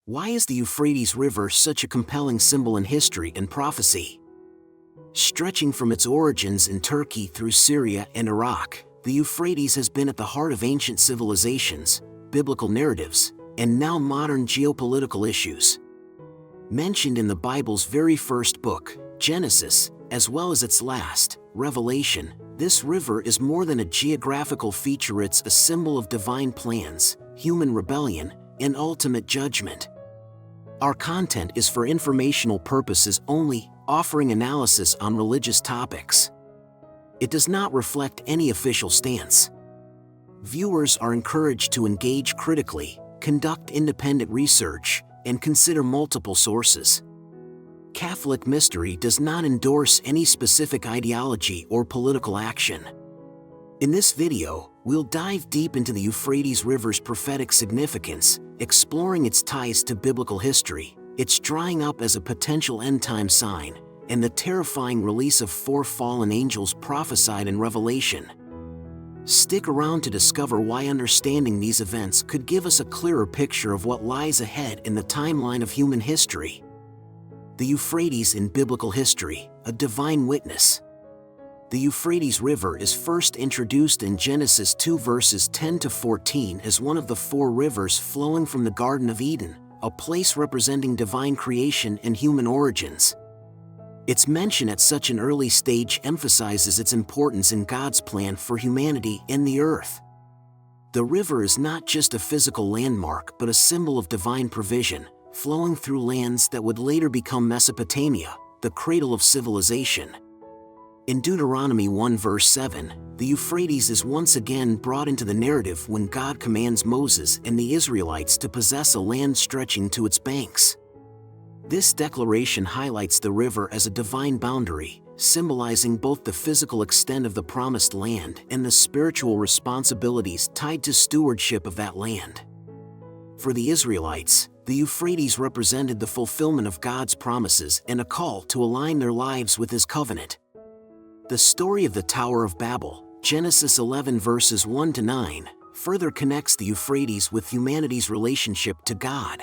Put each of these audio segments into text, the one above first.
Why is the Euphrates River such a compelling symbol in history and prophecy? Stretching from its origins in Turkey through Syria and Iraq, the Euphrates has been at the heart of ancient civilizations, biblical narratives, and now modern geopolitical issues. Mentioned in the Bible's very first book, Genesis, as well as its last, Revelation, this river is more than a geographical feature. It's a symbol of divine plans, human rebellion, and ultimate judgment. Our content is for informational purposes only, offering analysis on religious topics. It does not reflect any official stance. Viewers are encouraged to engage critically, conduct independent research, and consider multiple sources. Catholic Mystery does not endorse any specific ideology or political action. In this video, we'll dive deep into the Euphrates River's prophetic significance, exploring its ties to biblical history, its drying up as a potential end-time sign, and the terrifying release of 4 fallen angels prophesied in Revelation. Stick around to discover why understanding these events could give us a clearer picture of what lies ahead in the timeline of human history. The Euphrates in biblical history, a divine witness. The Euphrates River is first introduced in Genesis 2 verses 10 to 14 as one of the 4 rivers flowing from the Garden of Eden, a place representing divine creation and human origins. Its mention at such an early stage emphasizes its importance in God's plan for humanity and the earth. The river is not just a physical landmark but a symbol of divine provision, flowing through lands that would later become Mesopotamia, the cradle of civilization. In Deuteronomy 1 verse 7, the Euphrates is once again brought into the narrative when God commands Moses and the Israelites to possess a land stretching to its banks. This declaration highlights the river as a divine boundary, symbolizing both the physical extent of the promised land and the spiritual responsibilities tied to stewardship of that land. For the Israelites, the Euphrates represented the fulfillment of God's promises and a call to align their lives with His covenant. The story of the Tower of Babel, Genesis 11 verses 1 to 9, further connects the Euphrates with humanity's relationship to God.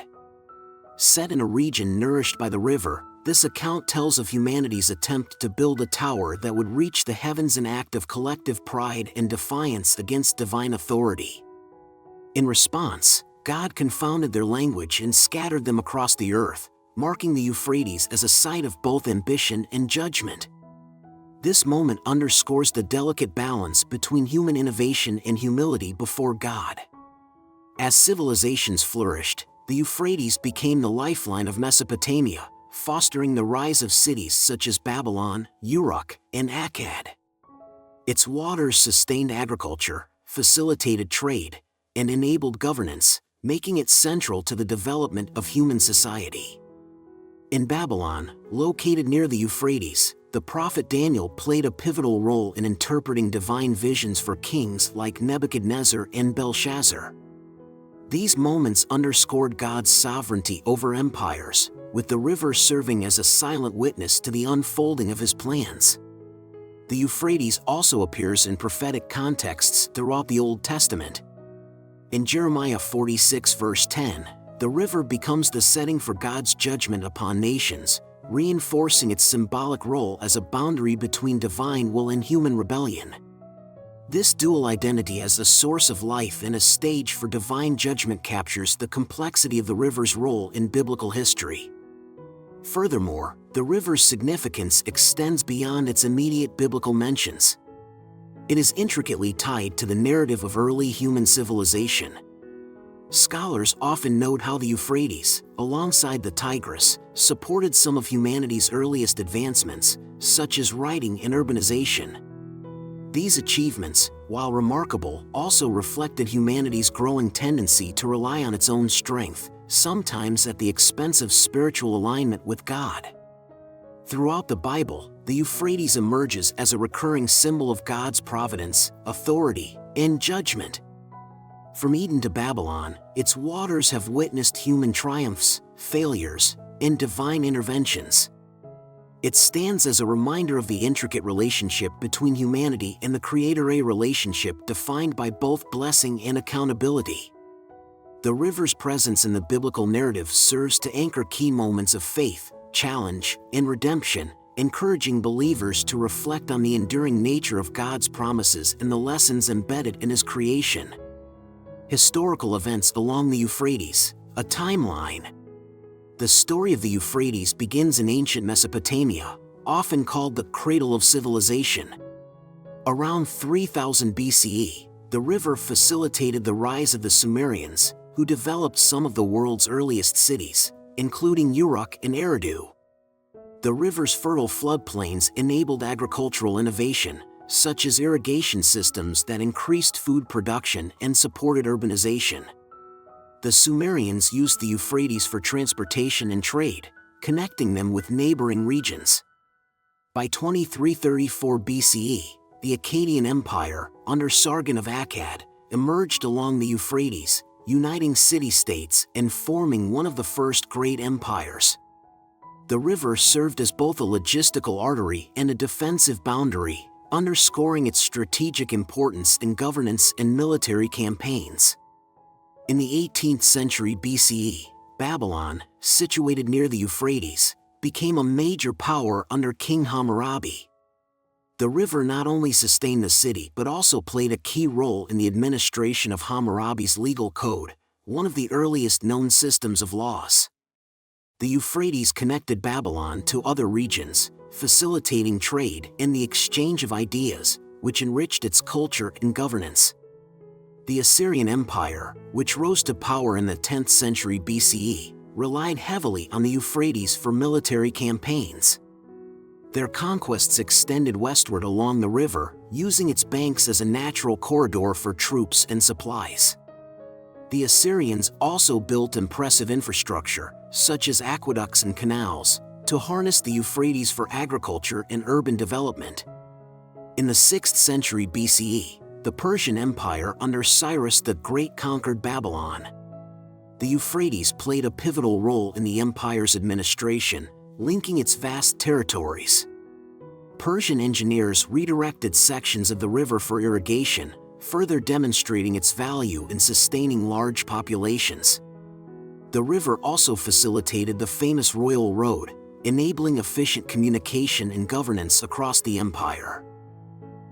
Set in a region nourished by the river, this account tells of humanity's attempt to build a tower that would reach the heavens, an act of collective pride and defiance against divine authority. In response, God confounded their language and scattered them across the earth, marking the Euphrates as a site of both ambition and judgment. This moment underscores the delicate balance between human innovation and humility before God. As civilizations flourished, the Euphrates became the lifeline of Mesopotamia, fostering the rise of cities such as Babylon, Uruk, and Akkad. Its waters sustained agriculture, facilitated trade, and enabled governance, making it central to the development of human society. In Babylon, located near the Euphrates, the prophet Daniel played a pivotal role in interpreting divine visions for kings like Nebuchadnezzar and Belshazzar. These moments underscored God's sovereignty over empires, with the river serving as a silent witness to the unfolding of His plans. The Euphrates also appears in prophetic contexts throughout the Old Testament. In Jeremiah 46 verse 10, the river becomes the setting for God's judgment upon nations, reinforcing its symbolic role as a boundary between divine will and human rebellion. This dual identity as a source of life and a stage for divine judgment captures the complexity of the river's role in biblical history. Furthermore, the river's significance extends beyond its immediate biblical mentions. It is intricately tied to the narrative of early human civilization. Scholars often note how the Euphrates, alongside the Tigris, supported some of humanity's earliest advancements, such as writing and urbanization. These achievements, while remarkable, also reflected humanity's growing tendency to rely on its own strength, sometimes at the expense of spiritual alignment with God. Throughout the Bible, the Euphrates emerges as a recurring symbol of God's providence, authority, and judgment. From Eden to Babylon, its waters have witnessed human triumphs, failures, and divine interventions. It stands as a reminder of the intricate relationship between humanity and the Creator, a relationship defined by both blessing and accountability. The river's presence in the biblical narrative serves to anchor key moments of faith, challenge, and redemption, encouraging believers to reflect on the enduring nature of God's promises and the lessons embedded in His creation. Historical events along the Euphrates, a timeline. The story of the Euphrates begins in ancient Mesopotamia, often called the cradle of civilization. Around 3000 BCE, the river facilitated the rise of the Sumerians, who developed some of the world's earliest cities, including Uruk and Eridu. The river's fertile floodplains enabled agricultural innovation, such as irrigation systems that increased food production and supported urbanization. The Sumerians used the Euphrates for transportation and trade, connecting them with neighboring regions. By 2334 BCE, the Akkadian Empire, under Sargon of Akkad, emerged along the Euphrates, uniting city-states and forming one of the first great empires. The river served as both a logistical artery and a defensive boundary, underscoring its strategic importance in governance and military campaigns. In the 18th century BCE, Babylon, situated near the Euphrates, became a major power under King Hammurabi. The river not only sustained the city but also played a key role in the administration of Hammurabi's legal code, one of the earliest known systems of laws. The Euphrates connected Babylon to other regions, facilitating trade and the exchange of ideas, which enriched its culture and governance. The Assyrian Empire, which rose to power in the 10th century BCE, relied heavily on the Euphrates for military campaigns. Their conquests extended westward along the river, using its banks as a natural corridor for troops and supplies. The Assyrians also built impressive infrastructure, such as aqueducts and canals, to harness the Euphrates for agriculture and urban development. In the 6th century BCE, the Persian Empire under Cyrus the Great conquered Babylon. The Euphrates played a pivotal role in the empire's administration, linking its vast territories. Persian engineers redirected sections of the river for irrigation, further demonstrating its value in sustaining large populations. The river also facilitated the famous Royal Road, enabling efficient communication and governance across the empire.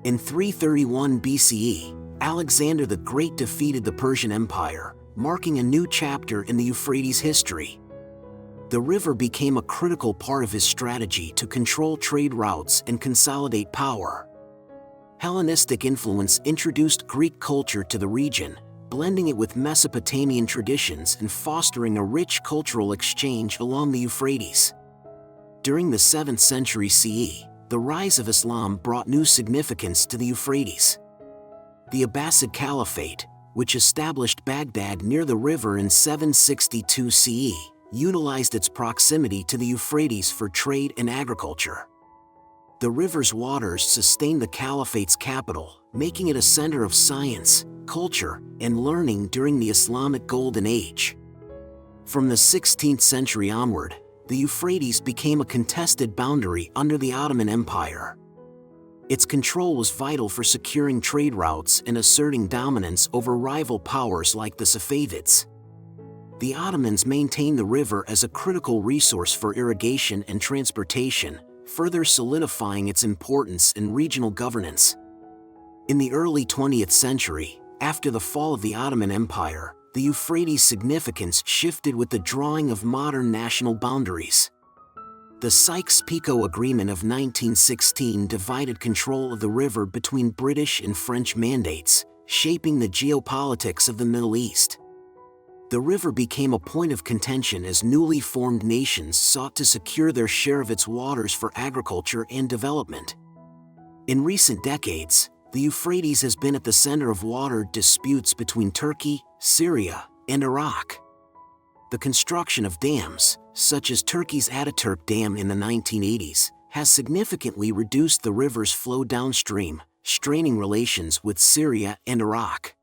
In 331 BCE, Alexander the Great defeated the Persian Empire, marking a new chapter in the Euphrates' history. The river became a critical part of his strategy to control trade routes and consolidate power. Hellenistic influence introduced Greek culture to the region, blending it with Mesopotamian traditions and fostering a rich cultural exchange along the Euphrates. During the 7th century CE, the rise of Islam brought new significance to the Euphrates. The Abbasid Caliphate, which established Baghdad near the river in 762 CE, utilized its proximity to the Euphrates for trade and agriculture. The river's waters sustained the caliphate's capital, making it a center of science, culture, and learning during the Islamic Golden Age. From the 16th century onward, the Euphrates became a contested boundary under the Ottoman Empire. Its control was vital for securing trade routes and asserting dominance over rival powers like the Safavids. The Ottomans maintained the river as a critical resource for irrigation and transportation, further solidifying its importance in regional governance. In the early 20th century, after the fall of the Ottoman Empire, the Euphrates' significance shifted with the drawing of modern national boundaries. The Sykes-Picot Agreement of 1916 divided control of the river between British and French mandates, shaping the geopolitics of the Middle East. The river became a point of contention as newly formed nations sought to secure their share of its waters for agriculture and development. In recent decades, the Euphrates has been at the center of water disputes between Turkey, Syria, and Iraq. The construction of dams, such as Turkey's Ataturk Dam in the 1980s, has significantly reduced the river's flow downstream, straining relations with Syria and Iraq.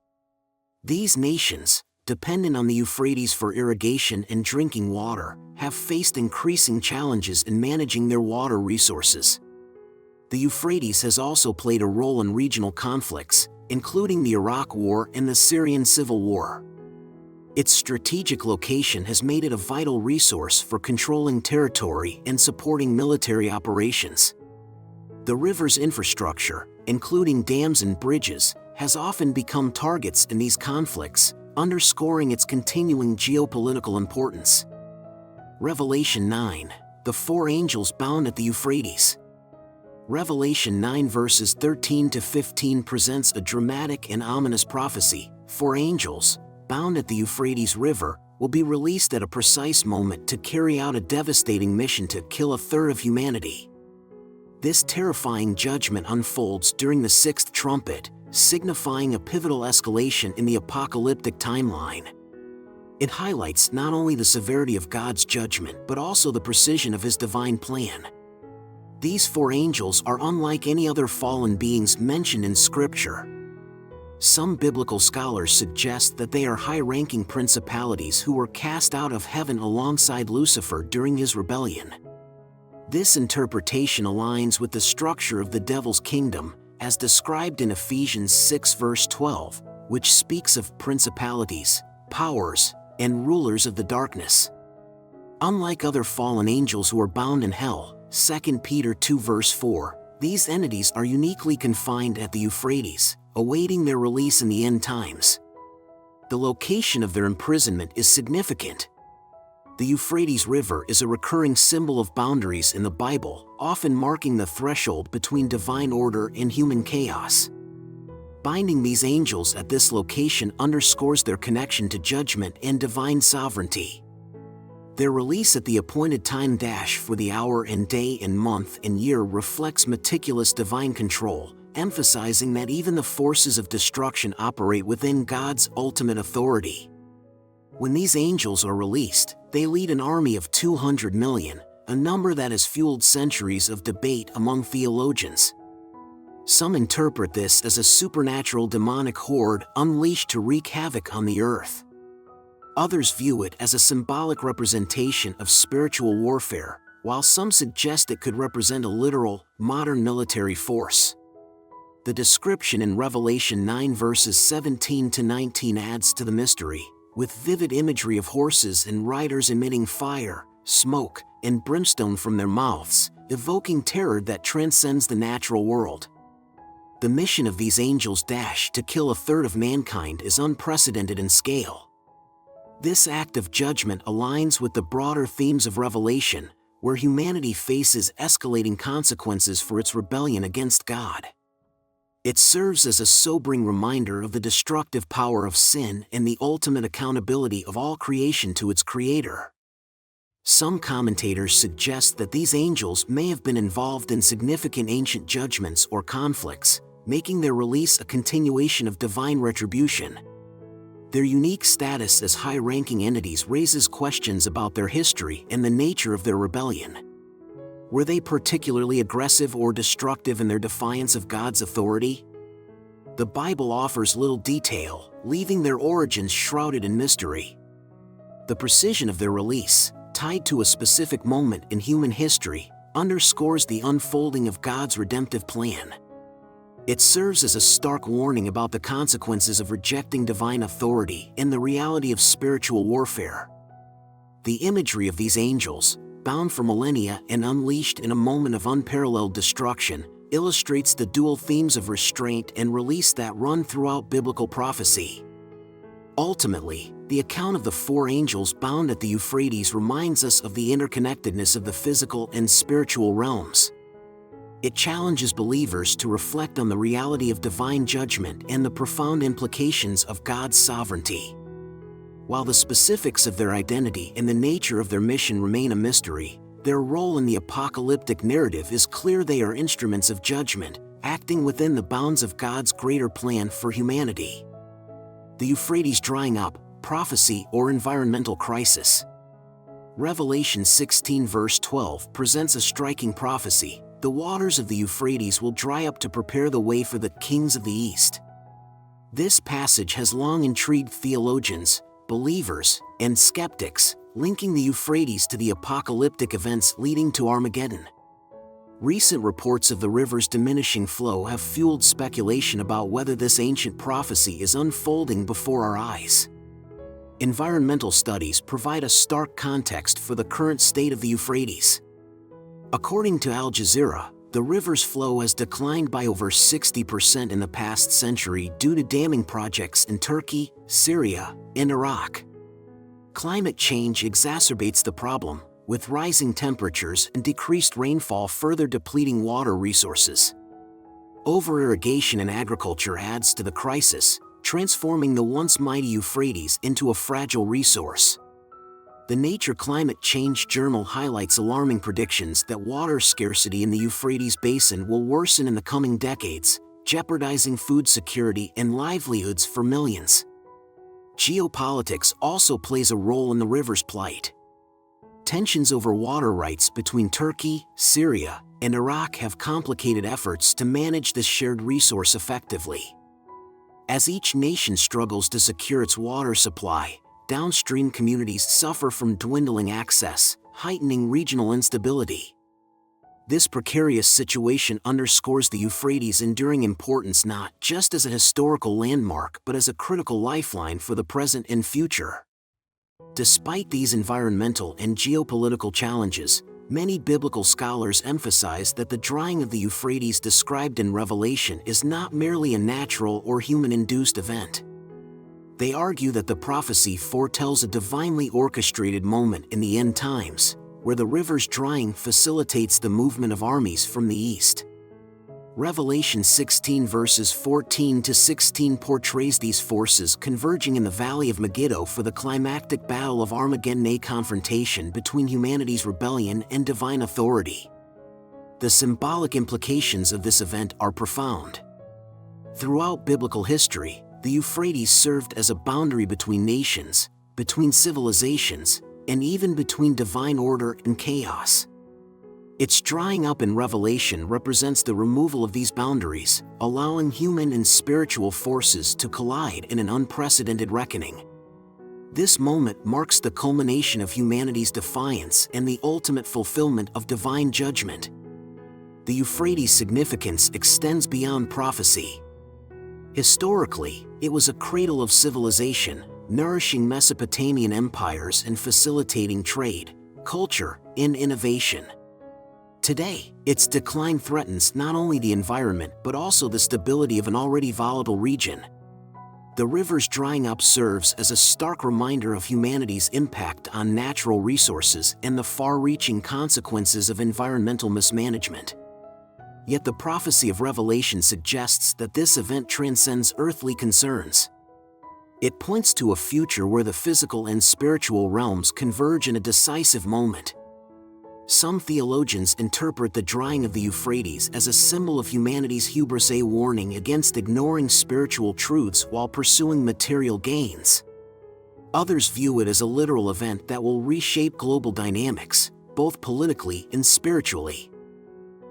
These nations, dependent on the Euphrates for irrigation and drinking water, have faced increasing challenges in managing their water resources. The Euphrates has also played a role in regional conflicts, including the Iraq War and the Syrian Civil War. Its strategic location has made it a vital resource for controlling territory and supporting military operations. The river's infrastructure, including dams and bridges, has often become targets in these conflicts, underscoring its continuing geopolitical importance. Revelation 9. The four angels bound at the Euphrates. Revelation 9 verses 13 to 15 presents a dramatic and ominous prophecy. Four angels, bound at the Euphrates River, will be released at a precise moment to carry out a devastating mission to kill a third of humanity. This terrifying judgment unfolds during the sixth trumpet, signifying a pivotal escalation in the apocalyptic timeline. It highlights not only the severity of God's judgment but also the precision of His divine plan. These four angels are unlike any other fallen beings mentioned in Scripture. Some biblical scholars suggest that they are high-ranking principalities who were cast out of heaven alongside Lucifer during his rebellion. This interpretation aligns with the structure of the devil's kingdom, as described in Ephesians 6 verse 12, which speaks of principalities, powers, and rulers of the darkness. Unlike other fallen angels who are bound in hell, 2 Peter 2 verse 4, these entities are uniquely confined at the Euphrates, awaiting their release in the end times. The location of their imprisonment is significant. The Euphrates River is a recurring symbol of boundaries in the Bible, often marking the threshold between divine order and human chaos. Binding these angels at this location underscores their connection to judgment and divine sovereignty. Their release at the appointed time for the hour and day and month and year reflects meticulous divine control, emphasizing that even the forces of destruction operate within God's ultimate authority. When these angels are released, they lead an army of 200 million, a number that has fueled centuries of debate among theologians. Some interpret this as a supernatural demonic horde unleashed to wreak havoc on the earth. Others view it as a symbolic representation of spiritual warfare, while some suggest it could represent a literal, modern military force. The description in Revelation 9 verses 17 to 19 adds to the mystery, with vivid imagery of horses and riders emitting fire, smoke, and brimstone from their mouths, evoking terror that transcends the natural world. The mission of these angels to kill a third of mankind is unprecedented in scale. This act of judgment aligns with the broader themes of Revelation, where humanity faces escalating consequences for its rebellion against God. It serves as a sobering reminder of the destructive power of sin and the ultimate accountability of all creation to its Creator. Some commentators suggest that these angels may have been involved in significant ancient judgments or conflicts, making their release a continuation of divine retribution. Their unique status as high-ranking entities raises questions about their history and the nature of their rebellion. Were they particularly aggressive or destructive in their defiance of God's authority? The Bible offers little detail, leaving their origins shrouded in mystery. The precision of their release, tied to a specific moment in human history, underscores the unfolding of God's redemptive plan. It serves as a stark warning about the consequences of rejecting divine authority and the reality of spiritual warfare. The imagery of these angels, bound for millennia and unleashed in a moment of unparalleled destruction, illustrates the dual themes of restraint and release that run throughout biblical prophecy. Ultimately, the account of the four angels bound at the Euphrates reminds us of the interconnectedness of the physical and spiritual realms. It challenges believers to reflect on the reality of divine judgment and the profound implications of God's sovereignty. While the specifics of their identity and the nature of their mission remain a mystery, their role in the apocalyptic narrative is clear. They are instruments of judgment, acting within the bounds of God's greater plan for humanity. The Euphrates drying up, prophecy or environmental crisis. Revelation 16 verse 12 presents a striking prophecy. The waters of the Euphrates will dry up to prepare the way for the kings of the east. This passage has long intrigued theologians, believers, and skeptics, linking the Euphrates to the apocalyptic events leading to Armageddon. Recent reports of the river's diminishing flow have fueled speculation about whether this ancient prophecy is unfolding before our eyes. Environmental studies provide a stark context for the current state of the Euphrates. According to Al Jazeera, the river's flow has declined by over 60% in the past century due to damming projects in Turkey, Syria, and Iraq. Climate change exacerbates the problem, with rising temperatures and decreased rainfall further depleting water resources. Over-irrigation in agriculture adds to the crisis, transforming the once mighty Euphrates into a fragile resource. The Nature Climate Change Journal highlights alarming predictions that water scarcity in the Euphrates basin will worsen in the coming decades, jeopardizing food security and livelihoods for millions. Geopolitics also plays a role in the river's plight. Tensions over water rights between Turkey, Syria, and Iraq have complicated efforts to manage this shared resource effectively. As each nation struggles to secure its water supply, downstream communities suffer from dwindling access, heightening regional instability. This precarious situation underscores the Euphrates' enduring importance not just as a historical landmark but as a critical lifeline for the present and future. Despite these environmental and geopolitical challenges, many biblical scholars emphasize that the drying of the Euphrates described in Revelation is not merely a natural or human-induced event. They argue that the prophecy foretells a divinely orchestrated moment in the end times, where the river's drying facilitates the movement of armies from the east. Revelation 16 verses 14 to 16 portrays these forces converging in the Valley of Megiddo for the climactic battle of Armageddon, a confrontation between humanity's rebellion and divine authority. The symbolic implications of this event are profound. Throughout biblical history, the Euphrates served as a boundary between nations, between civilizations, and even between divine order and chaos. Its drying up in Revelation represents the removal of these boundaries, allowing human and spiritual forces to collide in an unprecedented reckoning. This moment marks the culmination of humanity's defiance and the ultimate fulfillment of divine judgment. The Euphrates' significance extends beyond prophecy. Historically, it was a cradle of civilization, nourishing Mesopotamian empires and facilitating trade, culture, and innovation. Today, its decline threatens not only the environment but also the stability of an already volatile region. The river's drying up serves as a stark reminder of humanity's impact on natural resources and the far-reaching consequences of environmental mismanagement. Yet the prophecy of Revelation suggests that this event transcends earthly concerns. It points to a future where the physical and spiritual realms converge in a decisive moment. Some theologians interpret the drying of the Euphrates as a symbol of humanity's hubris, a warning against ignoring spiritual truths while pursuing material gains. Others view it as a literal event that will reshape global dynamics, both politically and spiritually.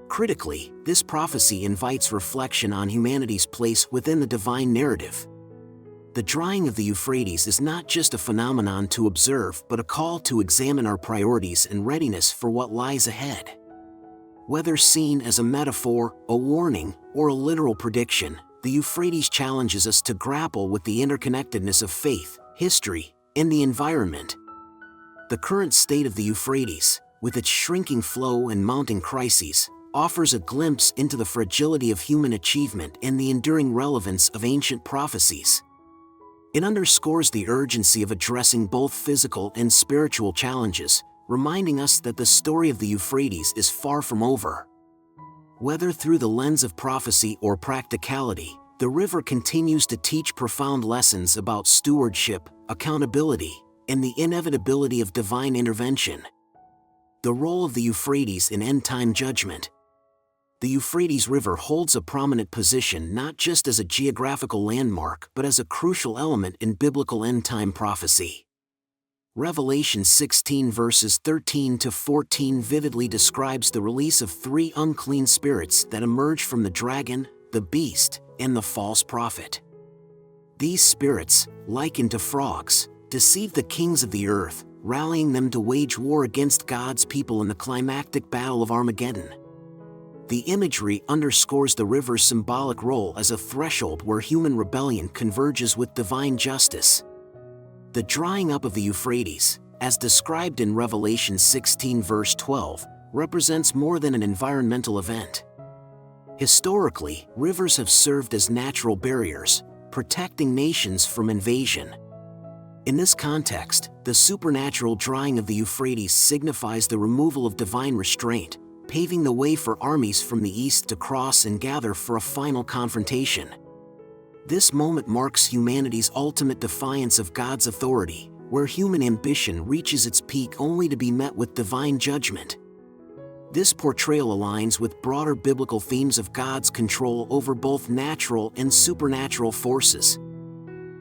Critically, this prophecy invites reflection on humanity's place within the divine narrative. The drying of the Euphrates is not just a phenomenon to observe but a call to examine our priorities and readiness for what lies ahead. Whether seen as a metaphor, a warning, or a literal prediction, the Euphrates challenges us to grapple with the interconnectedness of faith, history, and the environment. The current state of the Euphrates, with its shrinking flow and mounting crises, offers a glimpse into the fragility of human achievement and the enduring relevance of ancient prophecies. It underscores the urgency of addressing both physical and spiritual challenges, reminding us that the story of the Euphrates is far from over. Whether through the lens of prophecy or practicality, the river continues to teach profound lessons about stewardship, accountability, and the inevitability of divine intervention. The role of the Euphrates in end-time judgment. The Euphrates River holds a prominent position not just as a geographical landmark but as a crucial element in biblical end-time prophecy. Revelation 16 verses 13 to 14 vividly describes the release of 3 unclean spirits that emerge from the dragon, the beast, and the false prophet. These spirits, likened to frogs, deceive the kings of the earth, rallying them to wage war against God's people in the climactic battle of Armageddon. The imagery underscores the river's symbolic role as a threshold where human rebellion converges with divine justice. The drying up of the Euphrates, as described in Revelation 16 verse 12, represents more than an environmental event. Historically, rivers have served as natural barriers, protecting nations from invasion. In this context, the supernatural drying of the Euphrates signifies the removal of divine restraint, paving the way for armies from the east to cross and gather for a final confrontation. This moment marks humanity's ultimate defiance of God's authority, where human ambition reaches its peak only to be met with divine judgment. This portrayal aligns with broader biblical themes of God's control over both natural and supernatural forces.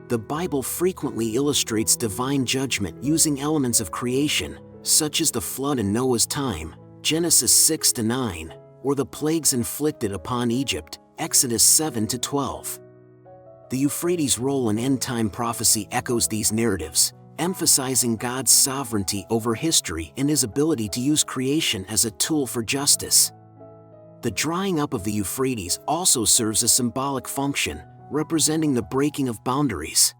The Bible frequently illustrates divine judgment using elements of creation, such as the flood in Noah's time, Genesis 6-9, or the plagues inflicted upon Egypt, Exodus 7-12. The Euphrates' role in end-time prophecy echoes these narratives, emphasizing God's sovereignty over history and His ability to use creation as a tool for justice. The drying up of the Euphrates also serves a symbolic function, representing the breaking of boundaries.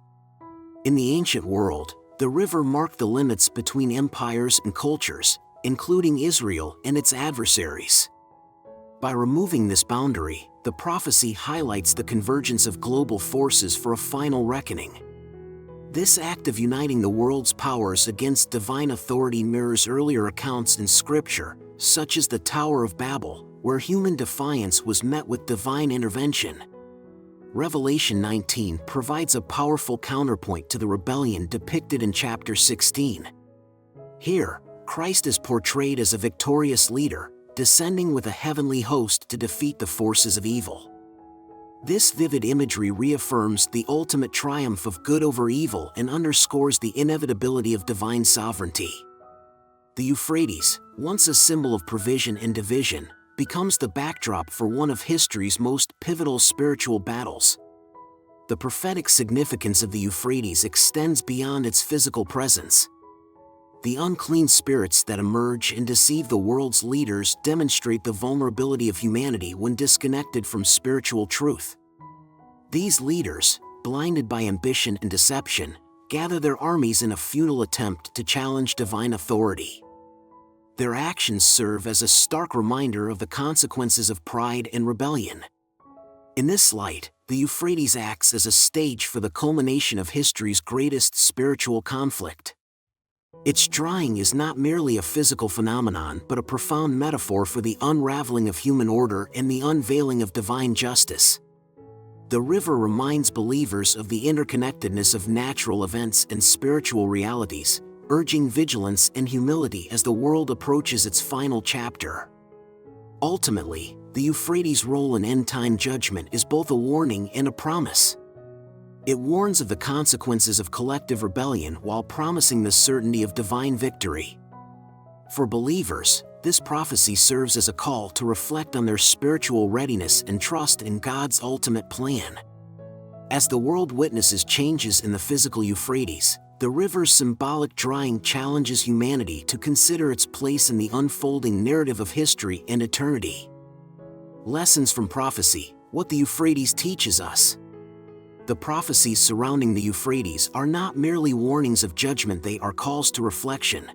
In the ancient world, the river marked the limits between empires and cultures, including Israel and its adversaries. By removing this boundary, the prophecy highlights the convergence of global forces for a final reckoning. This act of uniting the world's powers against divine authority mirrors earlier accounts in Scripture, such as the Tower of Babel, where human defiance was met with divine intervention. Revelation 19 provides a powerful counterpoint to the rebellion depicted in chapter 16. Here, Christ is portrayed as a victorious leader, descending with a heavenly host to defeat the forces of evil. This vivid imagery reaffirms the ultimate triumph of good over evil and underscores the inevitability of divine sovereignty. The Euphrates, once a symbol of provision and division, becomes the backdrop for one of history's most pivotal spiritual battles. The prophetic significance of the Euphrates extends beyond its physical presence. The unclean spirits that emerge and deceive the world's leaders demonstrate the vulnerability of humanity when disconnected from spiritual truth. These leaders, blinded by ambition and deception, gather their armies in a futile attempt to challenge divine authority. Their actions serve as a stark reminder of the consequences of pride and rebellion. In this light, the Euphrates acts as a stage for the culmination of history's greatest spiritual conflict. Its drying is not merely a physical phenomenon but a profound metaphor for the unraveling of human order and the unveiling of divine justice. The river reminds believers of the interconnectedness of natural events and spiritual realities, urging vigilance and humility as the world approaches its final chapter. Ultimately, the Euphrates' role in end-time judgment is both a warning and a promise. It warns of the consequences of collective rebellion while promising the certainty of divine victory. For believers, this prophecy serves as a call to reflect on their spiritual readiness and trust in God's ultimate plan. As the world witnesses changes in the physical Euphrates, the river's symbolic drying challenges humanity to consider its place in the unfolding narrative of history and eternity. Lessons from prophecy: what the Euphrates teaches us. The prophecies surrounding the Euphrates are not merely warnings of judgment, they are calls to reflection.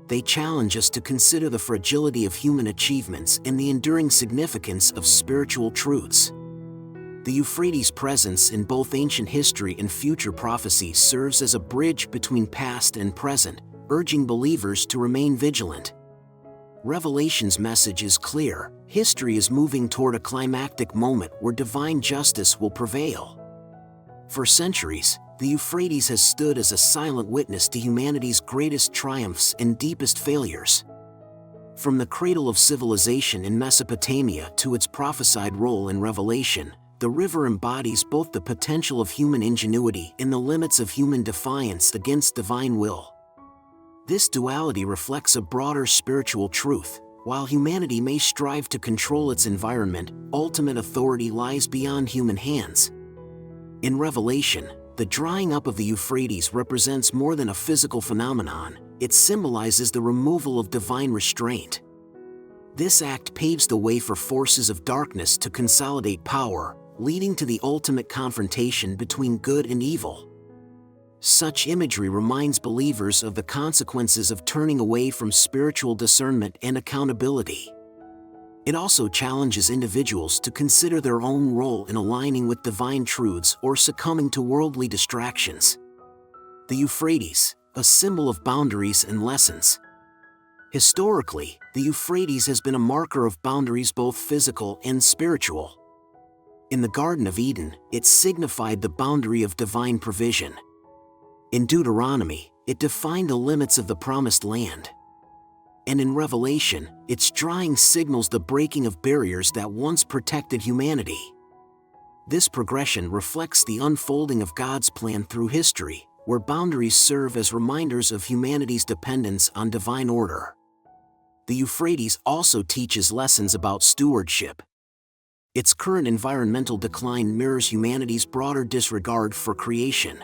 They challenge us to consider the fragility of human achievements and the enduring significance of spiritual truths. The Euphrates' presence in both ancient history and future prophecy serves as a bridge between past and present, urging believers to remain vigilant. Revelation's message is clear: history is moving toward a climactic moment where divine justice will prevail. For centuries, the Euphrates has stood as a silent witness to humanity's greatest triumphs and deepest failures. From the cradle of civilization in Mesopotamia to its prophesied role in Revelation, the river embodies both the potential of human ingenuity and the limits of human defiance against divine will. This duality reflects a broader spiritual truth: while humanity may strive to control its environment, ultimate authority lies beyond human hands. In Revelation, the drying up of the Euphrates represents more than a physical phenomenon; it symbolizes the removal of divine restraint. This act paves the way for forces of darkness to consolidate power, leading to the ultimate confrontation between good and evil. Such imagery reminds believers of the consequences of turning away from spiritual discernment and accountability. It also challenges individuals to consider their own role in aligning with divine truths or succumbing to worldly distractions. The Euphrates, a symbol of boundaries and lessons. Historically, the Euphrates has been a marker of boundaries, both physical and spiritual. In the Garden of Eden, it signified the boundary of divine provision. In Deuteronomy, it defined the limits of the Promised Land. And in Revelation, its drawing signals the breaking of barriers that once protected humanity. This progression reflects the unfolding of God's plan through history, where boundaries serve as reminders of humanity's dependence on divine order. The Euphrates also teaches lessons about stewardship. Its current environmental decline mirrors humanity's broader disregard for creation.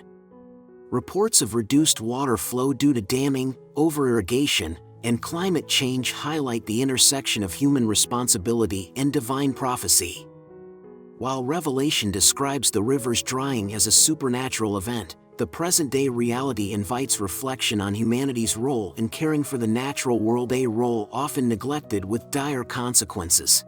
Reports of reduced water flow due to damming, over-irrigation, and climate change highlight the intersection of human responsibility and divine prophecy. While Revelation describes the rivers drying as a supernatural event, the present-day reality invites reflection on humanity's role in caring for the natural world, a role often neglected with dire consequences.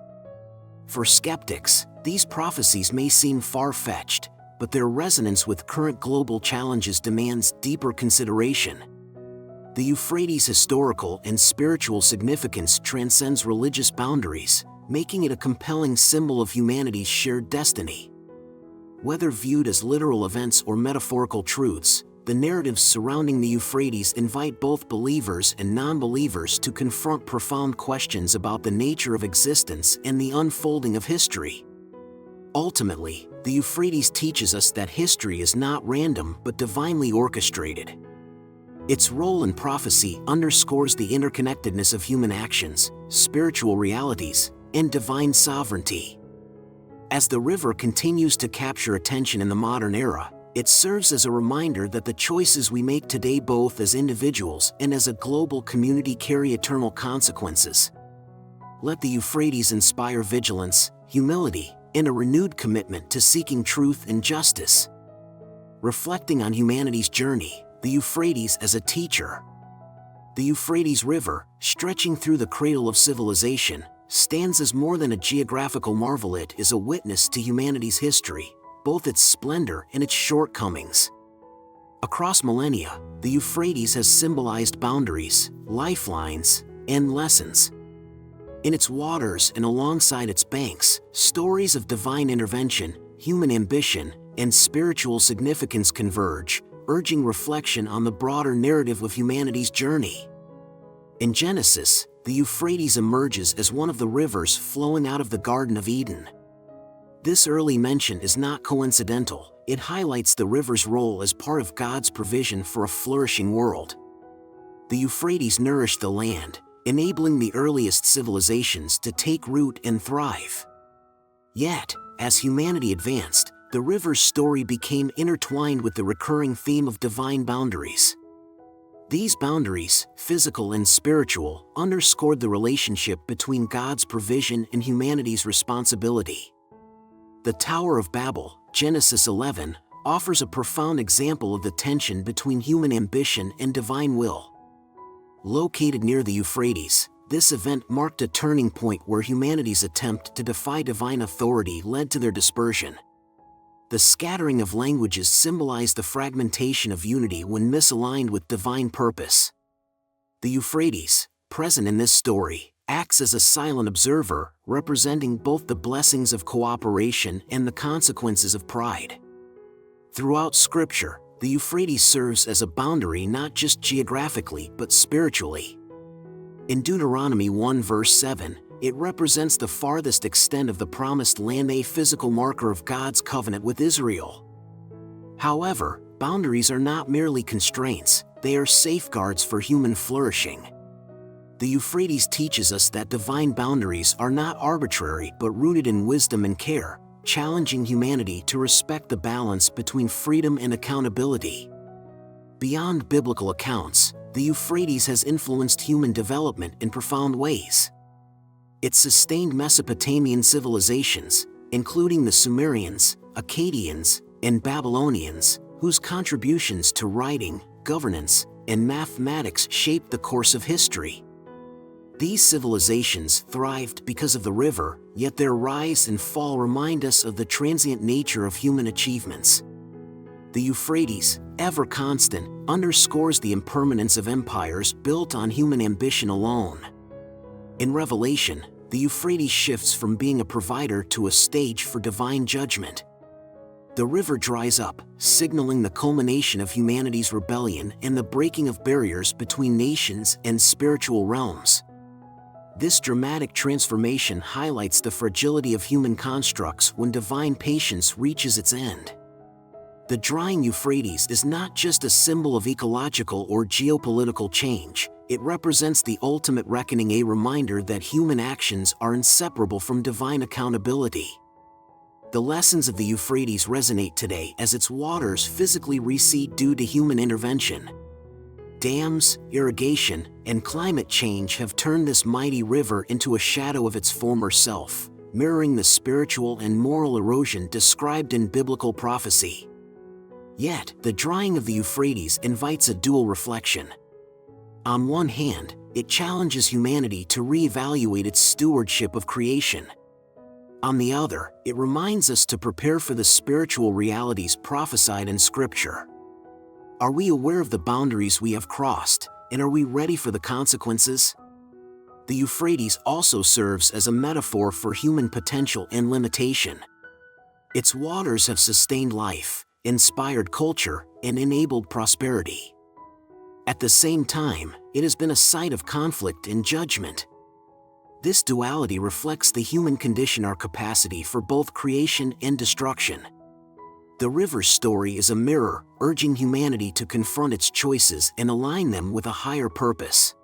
For skeptics, these prophecies may seem far-fetched, but their resonance with current global challenges demands deeper consideration. The Euphrates' historical and spiritual significance transcends religious boundaries, making it a compelling symbol of humanity's shared destiny. Whether viewed as literal events or metaphorical truths, the narratives surrounding the Euphrates invite both believers and non-believers to confront profound questions about the nature of existence and the unfolding of history. Ultimately, the Euphrates teaches us that history is not random but divinely orchestrated. Its role in prophecy underscores the interconnectedness of human actions, spiritual realities, and divine sovereignty. As the river continues to capture attention in the modern era, it serves as a reminder that the choices we make today, both as individuals and as a global community, carry eternal consequences. Let the Euphrates inspire vigilance, humility, and a renewed commitment to seeking truth and justice. Reflecting on humanity's journey, the Euphrates as a teacher. The Euphrates River, stretching through the cradle of civilization, stands as more than a geographical marvel. It is a witness to humanity's history, both its splendor and its shortcomings. Across millennia, the Euphrates has symbolized boundaries, lifelines, and lessons. In its waters and alongside its banks, stories of divine intervention, human ambition, and spiritual significance converge, urging reflection on the broader narrative of humanity's journey. In Genesis, the Euphrates emerges as one of the rivers flowing out of the Garden of Eden. This early mention is not coincidental. It highlights the river's role as part of God's provision for a flourishing world. The Euphrates nourished the land, enabling the earliest civilizations to take root and thrive. Yet, as humanity advanced, the river's story became intertwined with the recurring theme of divine boundaries. These boundaries, physical and spiritual, underscored the relationship between God's provision and humanity's responsibility. The Tower of Babel, Genesis 11, offers a profound example of the tension between human ambition and divine will. Located near the Euphrates, this event marked a turning point where humanity's attempt to defy divine authority led to their dispersion. The scattering of languages symbolized the fragmentation of unity when misaligned with divine purpose. The Euphrates, present in this story, acts as a silent observer, representing both the blessings of cooperation and the consequences of pride. Throughout Scripture, the Euphrates serves as a boundary not just geographically but spiritually. In Deuteronomy 1 verse 7, it represents the farthest extent of the Promised Land, a physical marker of God's covenant with Israel. However, boundaries are not merely constraints, they are safeguards for human flourishing. The Euphrates teaches us that divine boundaries are not arbitrary but rooted in wisdom and care, challenging humanity to respect the balance between freedom and accountability. Beyond biblical accounts, the Euphrates has influenced human development in profound ways. It sustained Mesopotamian civilizations, including the Sumerians, Akkadians, and Babylonians, whose contributions to writing, governance, and mathematics shaped the course of history. These civilizations thrived because of the river, yet their rise and fall remind us of the transient nature of human achievements. The Euphrates, ever constant, underscores the impermanence of empires built on human ambition alone. In Revelation, the Euphrates shifts from being a provider to a stage for divine judgment. The river dries up, signaling the culmination of humanity's rebellion and the breaking of barriers between nations and spiritual realms. This dramatic transformation highlights the fragility of human constructs when divine patience reaches its end. The drying Euphrates is not just a symbol of ecological or geopolitical change, it represents the ultimate reckoning, a reminder that human actions are inseparable from divine accountability. The lessons of the Euphrates resonate today as its waters physically recede due to human intervention. Dams, irrigation, and climate change have turned this mighty river into a shadow of its former self, mirroring the spiritual and moral erosion described in biblical prophecy. Yet, the drying of the Euphrates invites a dual reflection. On one hand, it challenges humanity to reevaluate its stewardship of creation. On the other, it reminds us to prepare for the spiritual realities prophesied in Scripture. Are we aware of the boundaries we have crossed, and are we ready for the consequences? The Euphrates also serves as a metaphor for human potential and limitation. Its waters have sustained life, inspired culture, and enabled prosperity. At the same time, it has been a site of conflict and judgment. This duality reflects the human condition, our capacity for both creation and destruction. The river's story is a mirror, urging humanity to confront its choices and align them with a higher purpose.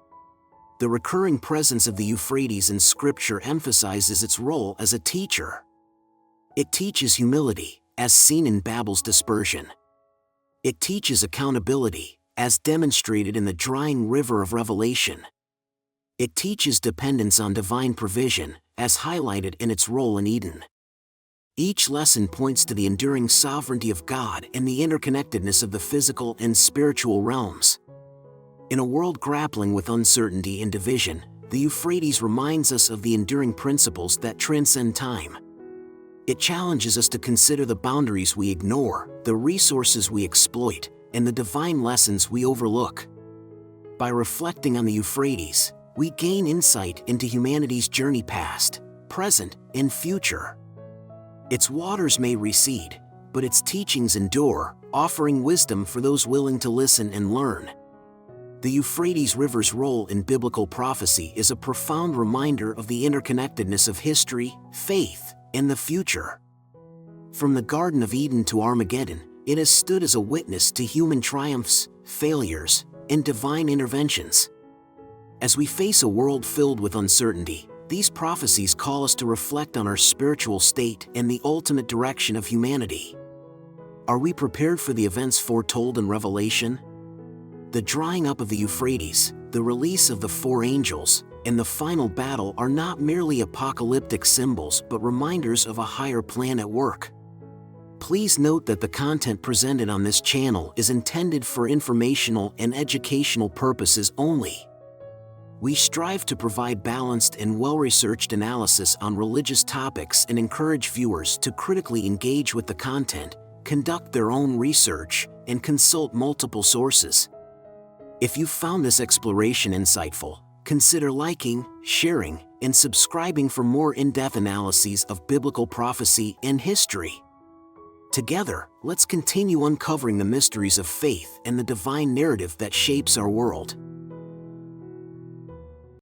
The recurring presence of the Euphrates in Scripture emphasizes its role as a teacher. It teaches humility, as seen in Babel's dispersion. It teaches accountability, as demonstrated in the drying river of Revelation. It teaches dependence on divine provision, as highlighted in its role in Eden. Each lesson points to the enduring sovereignty of God and the interconnectedness of the physical and spiritual realms. In a world grappling with uncertainty and division, the Euphrates reminds us of the enduring principles that transcend time. It challenges us to consider the boundaries we ignore, the resources we exploit, and the divine lessons we overlook. By reflecting on the Euphrates, we gain insight into humanity's journey past, present, and future. Its waters may recede, but its teachings endure, offering wisdom for those willing to listen and learn. The Euphrates River's role in biblical prophecy is a profound reminder of the interconnectedness of history, faith, and the future. From the Garden of Eden to Armageddon, it has stood as a witness to human triumphs, failures, and divine interventions. As we face a world filled with uncertainty, these prophecies call us to reflect on our spiritual state and the ultimate direction of humanity. Are we prepared for the events foretold in Revelation? The drying up of the Euphrates, the release of the four angels, and the final battle are not merely apocalyptic symbols but reminders of a higher plan at work. Please note that the content presented on this channel is intended for informational and educational purposes only. We strive to provide balanced and well-researched analysis on religious topics and encourage viewers to critically engage with the content, conduct their own research, and consult multiple sources. If you found this exploration insightful, consider liking, sharing, and subscribing for more in-depth analyses of biblical prophecy and history. Together, let's continue uncovering the mysteries of faith and the divine narrative that shapes our world.